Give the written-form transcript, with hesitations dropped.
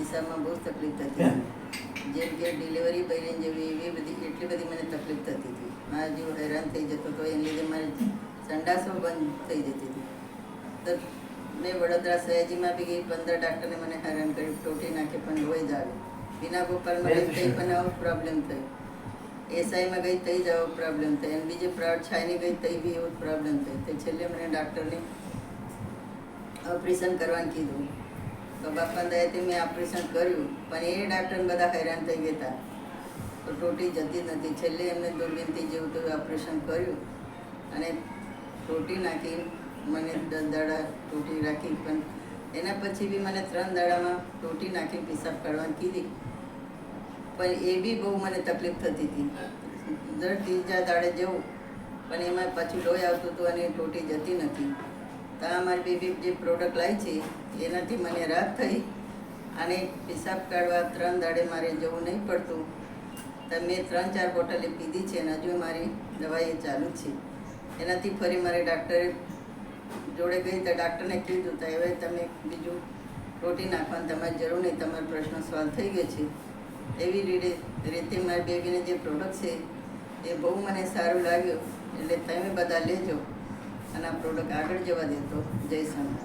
પેશાબમાં બહુ તકલીફ થતી હતી. જેમ કે ડિલિવરી પહેરીને જેવી એવી બધી એટલી બધી મને તકલીફ થતી હતી. મારા જીવ હેરાન થઈ જતો હતો. એને લીધે મારી સંડાસો બંધ થઈ જતી હતી. તો મેં વડોદરા સયાજીમાં બી ગઈ. 15 ડાક્ટરને મને હેરાન કર્યું. ટોટી નાખી પણ લોહી જ આવે. બીના ગોપાલમાં ગઈ તઈ પણ આવો પ્રોબ્લેમ થયો. એસઆઈમાં ગઈ તઈ જ આવો પ્રોબ્લેમ થયો. અને બીજે પ્રાઇવેટ છાયની ગઈ તઈ બી એવો પ્રોબ્લેમ થયો. તો છેલ્લે મને ડાક્ટરને ઓપરેશન કરવાનું કીધું. તો બાપા દયાથી મેં ઓપરેશન કર્યું. પણ એ ડાક્ટરને બધા હેરાન થઈ ગયા હતા. તો ટોટી જતી જ નથી. છેલ્લે એમને દૂરબીનથી જેવું તેવું ઓપરેશન કર્યું અને ટોટી નાખી. મને 10 દાડા ટોટી રાખી. પણ એના પછી બી મને 3 દાડામાં ટોટી નાખી પેશાબ કાઢવાની કીધી. પણ એ બી બહુ મને તકલીફ થતી હતી. દર 3 દાડે જવું પણ એમાં પાછું લોહી આવતું હતું અને ટોટી જતી નથી. તો આ મારી બેબી જે પ્રોડક્ટ લાવી છે એનાથી મને રાહત થઈ. અને પેશાબ કાઢવા 3 દાડે મારે જવું નહીં પડતું. તો મેં 3-4 બોટલે પીધી છે અને હજુ મારી દવાઈ ચાલુ છે. એનાથી ફરી મારે ડાક્ટરે જોડે ગઈ તો ડાક્ટરને કીધું તો હવે તમે બીજું પ્રોટીન નાખવાની તમારી જરૂર નહીં, તમારો પ્રશ્ન સોલ્વ થઈ ગયો છે. એવી રીતે મારી બેબીને જે પ્રોડક્ટ છે એ બહુ મને સારું લાગ્યું. એટલે તમે બધા લેજો અને આ પ્રોડક્ટ આગળ જવા દેતો. જય સ્વામી.